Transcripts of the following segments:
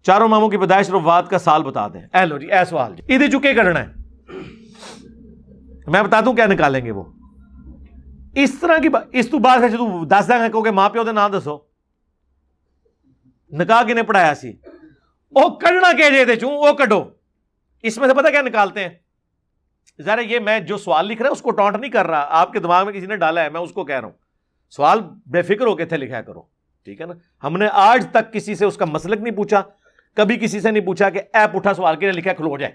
چاروں اماموں کی پیدائش اور وفات کا سال بتا دیں. اے لو جی اے سوال جی ادھر چکے کرنا ہے, میں بتا دوں کیا نکالیں گے وہ. اس طرح کی اس تو بات ہے جو دس دیں گے کہ ماں پیو دے نام دسو, نکاح کنے پڑھایا سی, وہ کڈنا کہ جے چوں وہ کڈو. اس میں سے پتہ کیا نکالتے ہیں, ذرا یہ میں جو سوال لکھ رہا ہوں اس کو ٹونٹ نہیں کر رہا, آپ کے دماغ میں کسی نے ڈالا ہے, میں اس کو کہہ رہا ہوں سوال بے فکر ہو کے تھے لکھا کرو, ٹھیک ہے نا. ہم نے آج تک کسی سے اس کا مسلک نہیں پوچھا, کبھی کسی سے نہیں پوچھا کہ اے پٹھا سوال کے لیے لکھا کھلو جائے.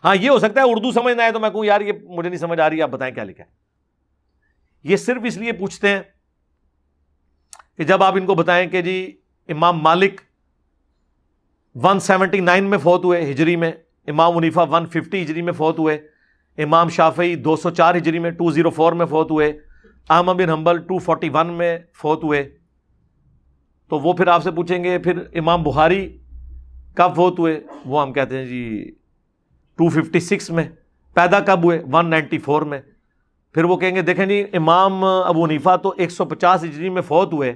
ہاں یہ ہو سکتا ہے اردو سمجھنا ہے تو میں کہوں یار یہ مجھے نہیں سمجھ آ رہی, آپ بتائیں کیا لکھا ہے. یہ صرف اس لیے پوچھتے ہیں کہ جب آپ ان کو بتائیں کہ جی امام مالک 179 میں فوت ہوئے ہجری میں, امام حنیفہ 150 ہجری میں فوت ہوئے, امام شافعی 204 ہجری میں 204 میں فوت ہوئے, احمد بن حنبل 241 میں فوت ہوئے, تو وہ پھر آپ سے پوچھیں گے پھر امام بخاری کب فوت ہوئے, وہ ہم کہتے ہیں جی 256 میں. پیدا کب ہوئے 194 میں. پھر وہ کہیں گے دیکھیں جی امام ابو حنیفہ تو 150 ہجری میں فوت ہوئے,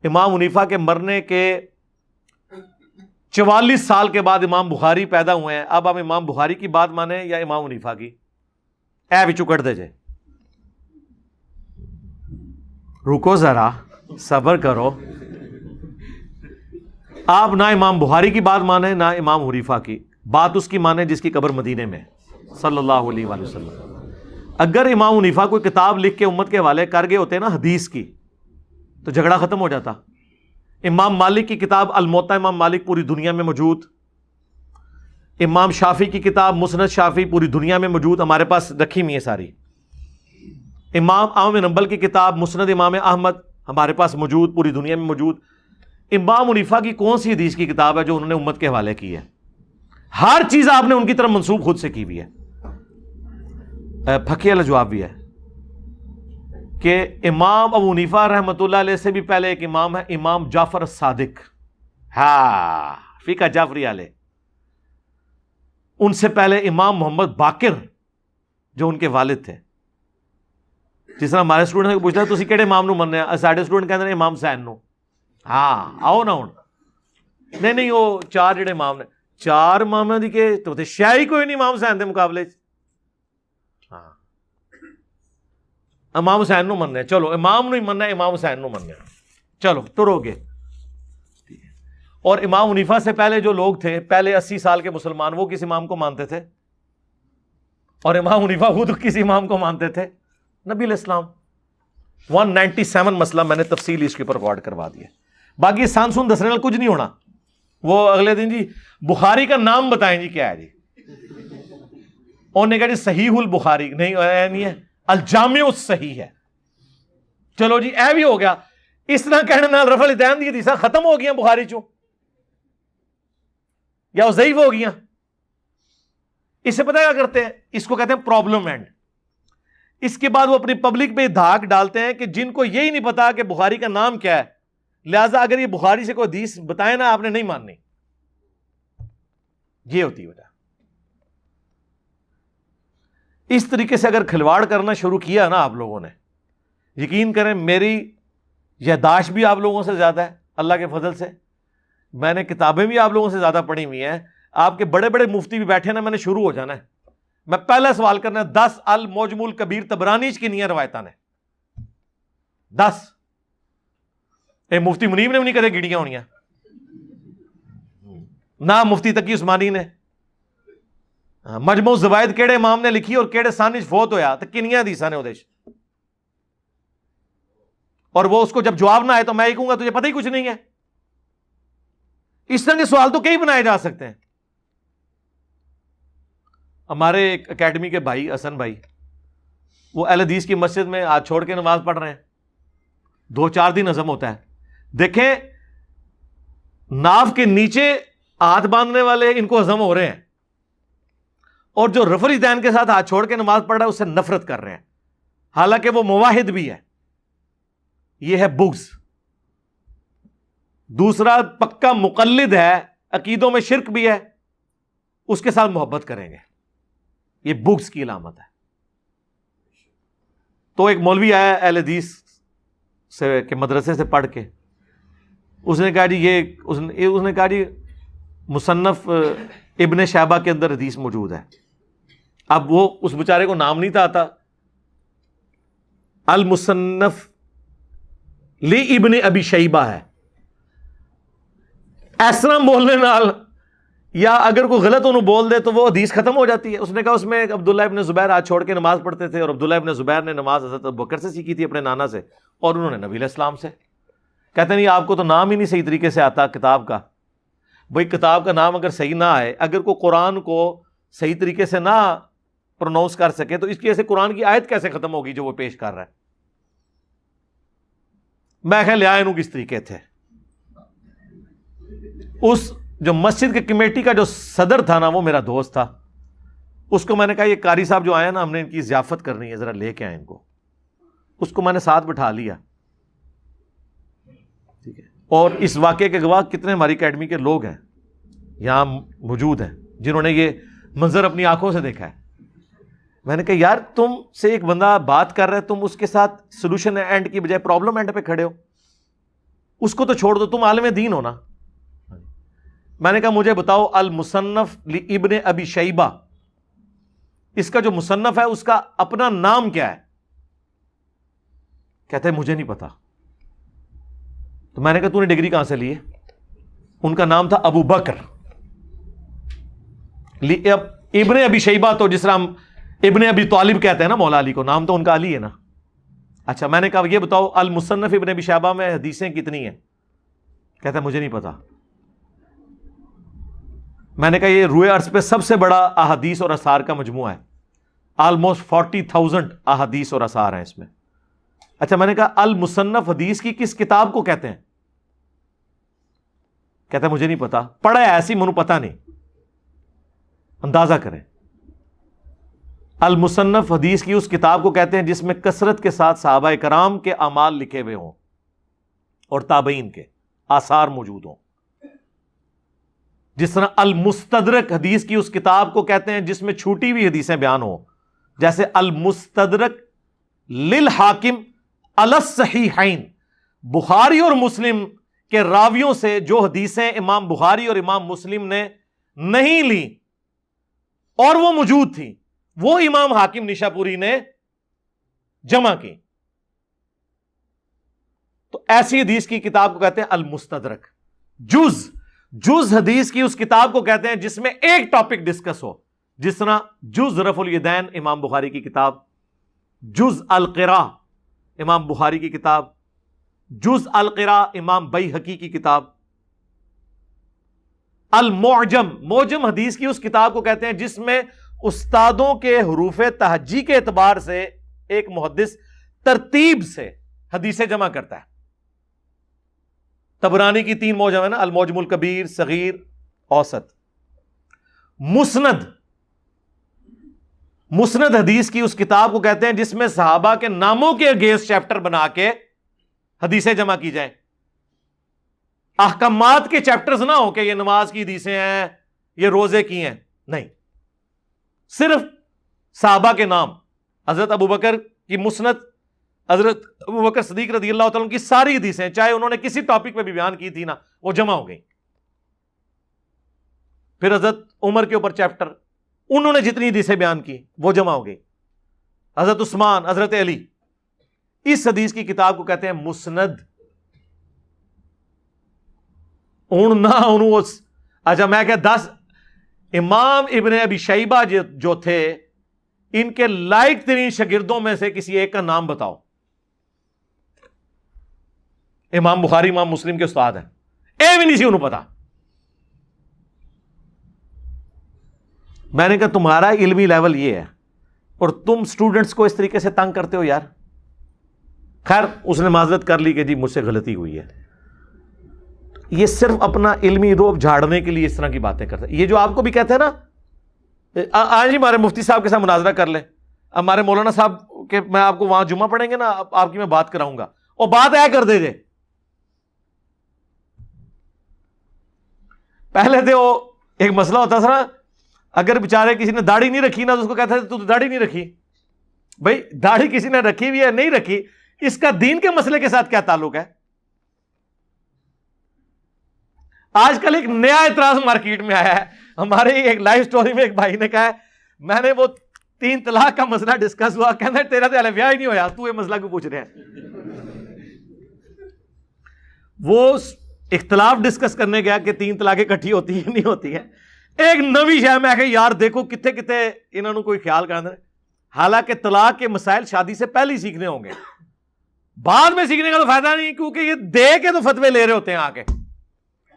امام حنیفہ کے مرنے کے 44 سال کے بعد امام بخاری پیدا ہوئے ہیں. اب ہم امام بخاری کی بات مانیں یا امام حنیفہ کی؟ اے بچو کٹ دے جائے, رکو ذرا صبر کرو. آپ نہ امام بخاری کی بات مانیں نہ امام حنیفہ کی بات, اس کی مانیں جس کی قبر مدینے میں صلی اللہ علیہ وآلہ وسلم. اگر امام حنیفہ کوئی کتاب لکھ کے امت کے حوالے کر گئے ہوتے نا حدیث کی تو جھگڑا ختم ہو جاتا. امام مالک کی کتاب الموطا امام مالک پوری دنیا میں موجود, امام شافعی کی کتاب مسند شافعی پوری دنیا میں موجود, ہمارے پاس رکھی ہوئی ہے ساری. امام احمد بن حنبل کی کتاب مسند امام احمد ہمارے پاس موجود, پوری دنیا میں موجود. امام حنیفہ کی کون سی حدیث کی کتاب ہے جو انہوں نے امت کے حوالے کی ہے؟ ہر چیز آپ نے ان کی طرف منسوخ خود سے کی ہوئی ہے. پھکی والا جواب بھی ہے کہ امام ابو حنیفہ رحمۃ اللہ علیہ سے بھی پہلے ایک امام ہے, امام جعفر الصادق, ہاں فقہ جعفری والے. ان سے پہلے امام محمد باقر جو ان کے والد تھے. جس طرح ہمارے اسٹوڈنٹ کو پوچھتا ہے تسی کہڑے امام نو مننے ہیں, ساڈے اسٹوڈنٹ کہندے نے امام حسین نو. ہاں آؤ نا ہن, نہیں وہ چار جڑے امام نے, چار اماماں دی کہ تو شیعی کوئی نہیں امام حسین دے مقابلے چ. ہاں امام حسین نو مننے, چلو امام نو ہی مننا, امام حسین نو مننا, چلو ٹرو گے. اور امام حنیفہ سے پہلے جو لوگ تھے پہلے 80 سال کے مسلمان, وہ کس امام کو مانتے تھے؟ اور امام حنیفہ خود کس امام کو مانتے تھے؟ نبی علیہ السلام. 197 مسئلہ میں نے تفصیل اس کے اوپر ریکارڈ کروا دیا. باقی سان سن دسنے کچھ نہیں ہونا. وہ اگلے دن جی بخاری کا نام بتائیں جی کیا ہے جی, انہوں نے کہا جی صحیح البخاری, نہیں ہے الجامع الصحیح ہے. چلو جی اے بھی ہو گیا. اس طرح کہنے نال رفع الیدین دی حدیثاں ختم ہو گیا بخاری چوں یا وہ ضعیف ہو گیا. اس سے پتہ کیا کرتے ہیں, اس کو کہتے ہیں پرابلم اینڈ. اس کے بعد وہ اپنی پبلک پہ دھاک ڈالتے ہیں کہ جن کو یہی نہیں پتا کہ بخاری کا نام کیا ہے, لہذا اگر یہ بخاری سے کوئی حدیث بتائے نا آپ نے نہیں ماننی. یہ ہوتی ہے وجہ. اس طریقے سے اگر کھلواڑ کرنا شروع کیا نا آپ لوگوں نے, یقین کریں میری یادداشت بھی آپ لوگوں سے زیادہ ہے اللہ کے فضل سے, میں نے کتابیں بھی آپ لوگوں سے زیادہ پڑھی ہوئی ہیں. آپ کے بڑے بڑے مفتی بھی بیٹھے نا, میں نے شروع ہو جانا ہے. میں پہلا سوال کرنا ہے 10 المعجم الکبیر طبرانی کنیاں روایتاں نے 10. مفتی منیب نے بھی نہیں کدے گیڑیاں ہونیاں, نہ مفتی تقی عثمانی نے. مجموع الزوائد کیڑے امام نے لکھی اور کیڑے سان فوت ہویا تو کنیاں حدیثاں نے اودے وچ, اور وہ اس کو جب جواب نہ آئے تو میں یہ کہوں گا تجھے پتہ ہی کچھ نہیں ہے. اس طرح کے سوال تو کئی بنائے جا سکتے ہیں. ہمارے ایک اکیڈمی کے بھائی حسن بھائی, وہ اہل حدیث کی مسجد میں ہاتھ چھوڑ کے نماز پڑھ رہے ہیں, 2-4 دن ہضم ہوتا ہے. دیکھیں ناف کے نیچے ہاتھ باندھنے والے ان کو ہضم ہو رہے ہیں, اور جو رفع الیدین کے ساتھ ہاتھ چھوڑ کے نماز پڑھ رہا ہے اس سے نفرت کر رہے ہیں, حالانکہ وہ موحد بھی ہے. یہ ہے بغض. دوسرا پکا مقلد ہے, عقیدوں میں شرک بھی ہے, اس کے ساتھ محبت کریں گے, یہ بغض کی علامت ہے. تو ایک مولوی آیا اہل حدیث سے کے مدرسے سے پڑھ کے, اس نے کہا جی اس نے کہا جی مصنف ابن شیبہ کے اندر حدیث موجود ہے. اب وہ اس بیچارے کو نام نہیں تھا آتا, المصنف لی ابن ابی شیبہ ہے. اس طرح بولنے نال یا اگر کوئی غلط انہوں بول دے تو وہ حدیث ختم ہو جاتی ہے. اس نے کہا اس میں عبداللہ ابن زبیر ہاتھ چھوڑ کے نماز پڑھتے تھے, اور عبداللہ ابن زبیر نے نماز حضرت ابوبکر سے سیکھی تھی اپنے نانا سے, اور انہوں نے نبی علیہ السلام سے. کہتے ہیں نہیں آپ کو تو نام ہی نہیں صحیح طریقے سے آتا کتاب کا. بھئی کتاب کا نام اگر صحیح نہ آئے, اگر کوئی قرآن کو صحیح طریقے سے نہ پروناؤنس کر سکے تو اس کی ایسے قرآن کی آیت کیسے ختم ہوگی جو وہ پیش کر رہا ہے. میں خیال لیا انہوں کس طریقے تھے. اس جو مسجد کے کمیٹی کا جو صدر تھا نا وہ میرا دوست تھا. اس کو میں نے کہا یہ قاری صاحب جو آئے نا ہم نے ان کی ضیافت کرنی ہے, ذرا لے کے آئے ان کو. اس کو میں نے ساتھ بٹھا لیا, ٹھیک ہے. اور اس واقعے کے گواہ کتنے ہماری اکیڈمی کے لوگ ہیں یہاں موجود ہیں جنہوں نے یہ منظر اپنی آنکھوں سے دیکھا ہے. میں نے کہا یار تم سے ایک بندہ بات کر رہا ہے, تم اس کے ساتھ سولوشن اینڈ کی بجائے پرابلم اینڈ پہ کھڑے ہو. اس کو تو چھوڑ دو, تم عالم دین ہو نا. میں نے کہا مجھے بتاؤ المصنف ابن ابی شیبہ, اس کا جو مصنف ہے اس کا اپنا نام کیا ہے؟ کہتے ہیں مجھے نہیں پتا. تو میں نے کہا تو نے ڈگری کہاں سے لی ہے؟ ان کا نام تھا ابو بکر ابن ابی شیبہ. تو جس طرح ہم ابن ابی طالب کہتے ہیں نا مولا علی کو, نام تو ان کا علی ہے نا. اچھا میں نے کہا یہ بتاؤ المصنف ابن ابی شیبہ میں حدیثیں کتنی ہیں؟ کہتا ہے مجھے نہیں پتا. میں نے کہا یہ روئے عرض پہ سب سے بڑا احادیث اور اثار کا مجموعہ ہے, آلموسٹ 40,000 احادیث اور اثار ہیں اس میں. اچھا میں نے کہا المصنف حدیث کی کس کتاب کو کہتے ہیں؟ کہتا ہے مجھے نہیں پتا, پڑھا ہے ایسی منو پتا نہیں. اندازہ کریں, المصنف حدیث کی اس کتاب کو کہتے ہیں جس میں کثرت کے ساتھ صحابہ کرام کے اعمال لکھے ہوئے ہوں اور تابعین کے آثار موجود ہوں. جس طرح المستدرک حدیث کی اس کتاب کو کہتے ہیں جس میں چھوٹی ہوئی حدیثیں بیان ہوں, جیسے المستدرک للحاکم علی الصحیحین, بخاری اور مسلم کے راویوں سے جو حدیثیں امام بخاری اور امام مسلم نے نہیں لی اور وہ موجود تھی, وہ امام حاکم نشاپوری نے جمع کی. تو ایسی حدیث کی کتاب کو کہتے ہیں المستدرک. جز حدیث کی اس کتاب کو کہتے ہیں جس میں ایک ٹاپک ڈسکس ہو, جس طرح جز رفع الیدین امام بخاری کی کتاب, جز القراء امام بخاری کی کتاب, جز القراء امام بیہقی کی کتاب. موجم حدیث کی اس کتاب کو کہتے ہیں جس میں استادوں کے حروف تہجی کے اعتبار سے ایک محدث ترتیب سے حدیثیں جمع کرتا ہے. طبرانی کی 3 موجم ہے نا, الموجم الکبیر, صغیر, اوسط. مسند حدیث کی اس کتاب کو کہتے ہیں جس میں صحابہ کے ناموں کے اگینسٹ چیپٹر بنا کے حدیثیں جمع کی جائیں. احکامات کے چیپٹرز نہ ہو کہ یہ نماز کی حدیثیں ہیں, یہ روزے کی ہیں, نہیں, صرف صحابہ کے نام. حضرت ابوبکر کی مسند, حضرت ابوبکر صدیق رضی اللہ تعالیٰ کی ساری حدیثیں چاہے انہوں نے کسی ٹاپک پہ بھی بیان کی تھی نا, وہ جمع ہو گئی. پھر حضرت عمر کے اوپر چیپٹر, انہوں نے جتنی حدیثیں بیان کی وہ جمع ہو گئی. حضرت عثمان, حضرت علی, اس حدیث کی کتاب کو کہتے ہیں مسند. اچھا میں کہ 10 امام ابن ابی شیبہ جو تھے ان کے لائق ترین شاگردوں میں سے کسی ایک کا نام بتاؤ. امام بخاری امام مسلم کے استاد ہیں, بھی نہیں سی انہوں پتا. میں نے کہا تمہارا علمی لیول یہ ہے اور تم سٹوڈنٹس کو اس طریقے سے تنگ کرتے ہو یار. خیر اس نے معذرت کر لی کہ جی مجھ سے غلطی ہوئی ہے. یہ صرف اپنا علمی روب جھاڑنے کے لیے اس طرح کی باتیں کرتا ہے. یہ جو آپ کو بھی کہتے ہیں نا, آج ہی ہمارے مفتی صاحب کے ساتھ مناظرہ کر لیں, ہمارے مولانا صاحب کے میں آپ کو وہاں جمعہ پڑھیں گے نا, آپ کی میں بات کراؤں گا, اور بات اے کر دے. پہلے تھے وہ ایک مسئلہ ہوتا تھا نا, اگر بیچارے کسی نے داڑھی نہیں رکھی نا تو اس کو کہتا تھا تو داڑھی نہیں رکھی. بھائی داڑھی کسی نے رکھی ہوئی ہے نہیں رکھی, اس کا دین کے مسئلے کے ساتھ کیا تعلق ہے؟ آج کل ایک نیا اعتراض مارکیٹ میں آیا ہے. ہمارے ایک لائیو سٹوری میں ایک بھائی نے کہا ہے میں نے وہ 3 طلاق کا مسئلہ ڈسکس ہوا, کہنا تیرا تو ہلے بیاہ ہی نہیں ہویا, تو یہ مسئلہ کیوں پوچھ رہے ہیں. وہ اختلاف ڈسکس کرنے گیا کہ 3 طلاقیں اکٹھی ہوتی ہیں نہیں ہوتی ہیں, ایک نوی شے میں کہ یار دیکھو کتے کتے انہوں نے کوئی خیال کرنا. حالانکہ طلاق کے مسائل شادی سے پہلے ہی سیکھنے ہوں گے, بعد میں سیکھنے کا تو فائدہ نہیں, کیونکہ یہ دے کے تو فتوے لے رہے ہوتے ہیں آ کے.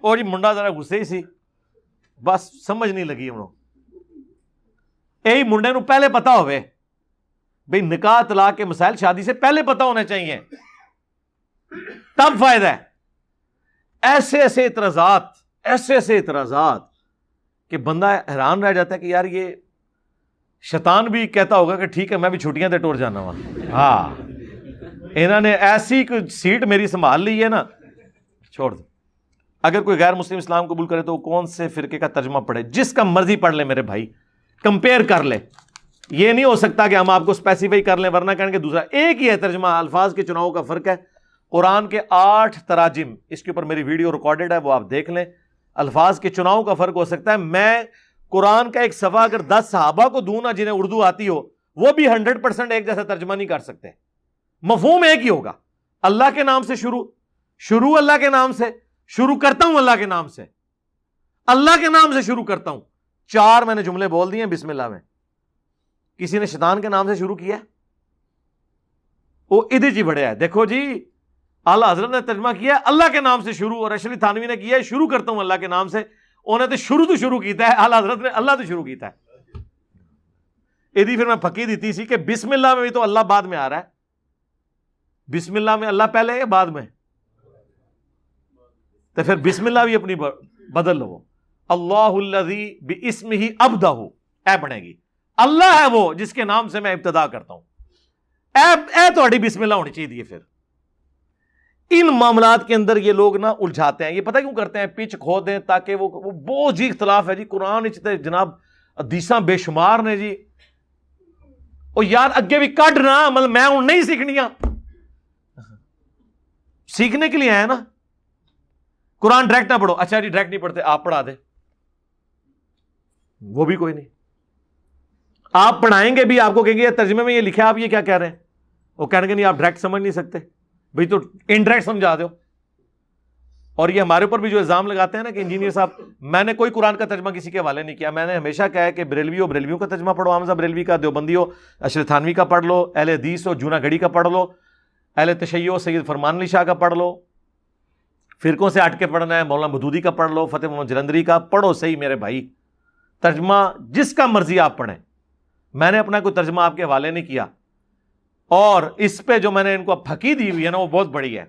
اور یہ منڈا ذرا غصے ہی سی, بس سمجھ نہیں لگی ہم لوگ. یہی منڈے نو پہلے پتا ہوئے بھئی نکاح طلاق کے مسائل شادی سے پہلے پتا ہونے چاہیے, تب فائدہ ہے. ایسے ایسے اعتراضات کہ بندہ حیران رہ جاتا ہے کہ یار یہ شیطان بھی کہتا ہوگا کہ ٹھیک ہے میں بھی چھٹیاں تے ٹور جانا وا, ہاں انہوں نے ایسی کوئی سیٹ میری سنبھال لی ہے نا, چھوڑ دو. اگر کوئی غیر مسلم اسلام قبول کرے تو کون سے فرقے کا ترجمہ پڑھے, جس کا مرضی پڑھ لے میرے بھائی, کمپیئر کر لے. یہ نہیں ہو سکتا کہ ہم آپ کو اسپیسیفائی کر لیں ورنہ کہیں گے دوسرا. ایک ہی ہے ترجمہ, الفاظ کے چناؤ کا فرق ہے. قرآن کے 8 تراجم, اس کے اوپر میری ویڈیو ریکارڈڈ ہے, وہ آپ دیکھ لیں. الفاظ کے چناؤ کا فرق ہو سکتا ہے. میں قرآن کا ایک صفحہ اگر 10 صحابہ کو دوں نا جنہیں اردو آتی ہو, وہ بھی 100% ایک جیسا ترجمہ نہیں کر سکتے. مفہوم ایک ہی ہوگا. اللہ کے نام سے شروع اللہ کے نام سے شروع کرتا ہوں, اللہ کے نام سے, اللہ کے نام سے شروع کرتا ہوں. 4 میں نے جملے بول دیے بسم اللہ میں. کسی نے شیطان کے نام سے شروع کیا, وہ ادھر جی بڑھیا ہے. دیکھو جی اعلیٰ حضرت نے ترجمہ کیا ہے اللہ کے نام سے شروع, اور اشرف تھانوی نے کیا ہے شروع کرتا ہوں اللہ کے نام سے. انہیں تو شروع کیتا ہے, اعلیٰ حضرت نے اللہ تو شروع کیتا ہے. ادھی پھر میں پھکی دیتی سی کہ بسم اللہ میں بھی تو اللہ بعد میں آ رہا ہے. بسم اللہ میں اللہ پہلے ہے بعد میں, تو پھر بسم اللہ بھی اپنی بدل لو. اللہ الذی باسمہ ابدہ, اے بنے گی اللہ ہے وہ جس کے نام سے میں ابتدا کرتا ہوں. اے تہاڈی بسم اللہ ہونی چاہیے. پھر ان معاملات کے اندر یہ لوگ نا الجھاتے ہیں. یہ پتہ کیوں کرتے ہیں, پچ کھو دیں تاکہ وہ بہت جی اختلاف ہے جی قرآن جناب حدیثاں بے شمار نے جی. او یار اگے بھی کڈ نا, مطلب میں ہوں نہیں سیکھنیاں, سیکھنے کے لیے آیا نا. قرآن ڈائریکٹ نہ پڑھو, اچھا جی ڈائریکٹ نہیں پڑھتے آپ پڑھا دیں, وہ بھی کوئی نہیں. آپ پڑھائیں گے بھی, آپ کو کہیں گے ترجمے میں یہ لکھا آپ یہ کیا کہہ رہے ہیں, وہ کہیں گے نہیں آپ ڈائریکٹ سمجھ نہیں سکتے بھئی تو انڈائریکٹ سمجھا دو. اور یہ ہمارے اوپر بھی جو الزام لگاتے ہیں نا کہ انجینئر صاحب میں نے کوئی قرآن کا ترجمہ کسی کے حوالے نہیں کیا. میں نے ہمیشہ کہا ہے کہ بریلوی ہو بریلویوں کا ترجمہ پڑھو, حمزہ بریلوی کا, دیوبندی ہو اشرف تھانوی کا پڑھ لو, اہل حدیث ہو جونا گھڑی کا پڑھ لو, اہل تشیع سید فرمان علی شاہ کا پڑھ لو, فرقوں سے ہٹ کے پڑھنا ہے مولانا مودودی کا پڑھ لو, فتح محمد جلندری کا پڑھو. صحیح میرے بھائی, ترجمہ جس کا مرضی آپ پڑھیں. میں نے اپنا کوئی ترجمہ آپ کے حوالے نہیں کیا, اور اس پہ جو میں نے ان کو پھکی دی ہوئی ہے نا وہ بہت بڑی ہے.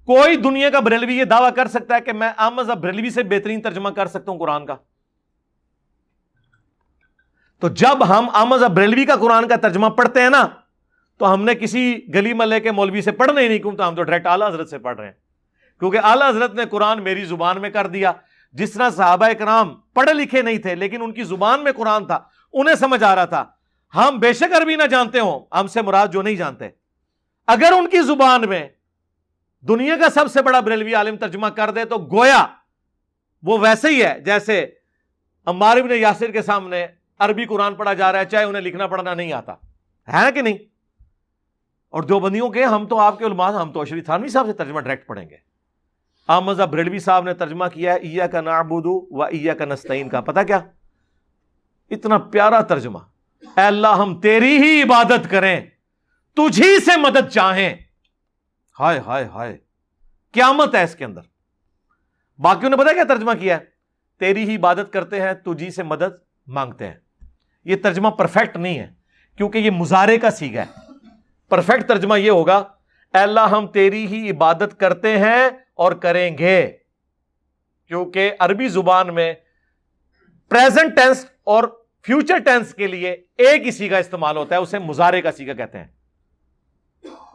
کوئی دنیا کا بریلوی یہ دعویٰ کر سکتا ہے کہ میں احمد بریلوی سے بہترین ترجمہ کر سکتا ہوں قرآن کا؟ تو جب ہم احمد بریلوی کا قرآن کا ترجمہ پڑھتے ہیں نا تو ہم نے کسی گلی محلے کے مولوی سے پڑھنا ہی نہیں, کیوں تو ہم تو ڈائریکٹ اعلیٰ حضرت سے پڑھ رہے ہیں, کیونکہ اعلیٰ حضرت نے قرآن میری زبان میں کر دیا. جس طرح صحابہ کرام پڑھے لکھے نہیں تھے لیکن ان کی زبان میں قرآن تھا, انہیں سمجھ آ رہا تھا. ہم بے شک عربی نہ جانتے ہوں, ہم سے مراد جو نہیں جانتے, اگر ان کی زبان میں دنیا کا سب سے بڑا بریلوی عالم ترجمہ کر دے تو گویا وہ ویسے ہی ہے جیسے عمار ابن یاسر کے سامنے عربی قرآن پڑھا جا رہا ہے چاہے انہیں لکھنا پڑھنا نہیں آتا ہے نا کہ نہیں. اور دیوبندیوں کے ہم تو آپ کے علماء, ہم تو اشرف تھانوی صاحب سے ترجمہ ڈائریکٹ پڑھیں گے. احمد بریلوی صاحب نے ترجمہ کیا ہے ایاک نعبد و ایاک نستعین کا, پتہ کیا اتنا پیارا ترجمہ, اے اللہ ہم تیری ہی عبادت کریں تجھی سے مدد چاہیں. ہائے ہائے ہائے, قیامت ہے اس کے اندر. باقیوں نے پتا کیا ترجمہ کیا ہے, تیری ہی عبادت کرتے ہیں تجھی سے مدد مانگتے ہیں. یہ ترجمہ پرفیکٹ نہیں ہے کیونکہ یہ مضارع کا صیغہ ہے. پرفیکٹ ترجمہ یہ ہوگا اے اللہ ہم تیری ہی عبادت کرتے ہیں اور کریں گے, کیونکہ عربی زبان میں پریزنٹ ٹینس اور فیوچر ٹینس کے لیے ایک ہی صیغہ استعمال ہوتا ہے, اسے مضارع کا صیغہ کہتے ہیں,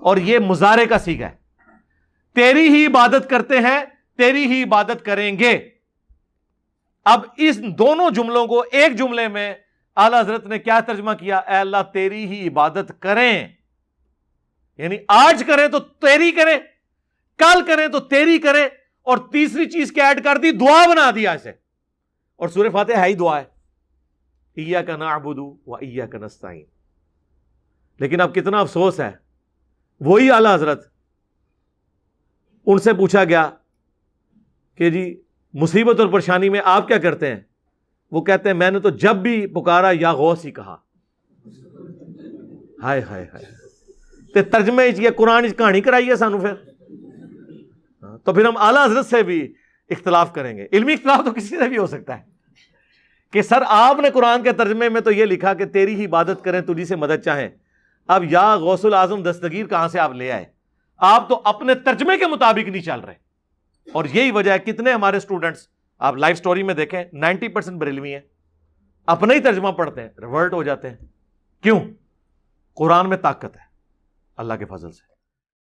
اور یہ مضارع کا صیغہ ہے. تیری ہی عبادت کرتے ہیں تیری ہی عبادت کریں گے. اب اس دونوں جملوں کو ایک جملے میں اعلیٰ حضرت نے کیا ترجمہ کیا, اے اللہ تیری ہی عبادت کریں, یعنی آج کریں تو تیری کریں, کل کریں تو تیری کریں, اور تیسری چیز کیا ایڈ کر دی؟ دعا بنا دیا اسے. اور سورہ فاتحہ ہے ہی دعا ہے، ایاک نعبد و ایاک نستعین. لیکن اب کتنا افسوس ہے، وہی اعلی حضرت، ان سے پوچھا گیا کہ جی مصیبت اور پریشانی میں آپ کیا کرتے ہیں؟ وہ کہتے ہیں میں نے تو جب بھی پکارا یا غوث ہی کہا. ہائے ہائے ہائے. تے ترجمے یہ قرآن کہانی کرائی ہے سانو. پھر تو پھر ہم اعلیٰ حضرت سے بھی اختلاف کریں گے. علمی اختلاف تو کسی سے بھی ہو سکتا ہے کہ سر آپ نے قرآن کے ترجمے میں تو یہ لکھا کہ تیری ہی عبادت کریں، تجھی سے مدد چاہیں. اب یا غوث العظم دستگیر کہاں سے آپ لے آئے؟ آپ تو اپنے ترجمے کے مطابق نہیں چل رہے. اور یہی وجہ ہے کتنے ہمارے اسٹوڈنٹس آپ لائف سٹوری میں دیکھیں 90% بریلوی ہیں، اپنا ہی ترجمہ پڑھتے ہیں، ریورٹ ہو جاتے ہیں. کیوں؟ قرآن میں طاقت ہے اللہ کے فضل سے.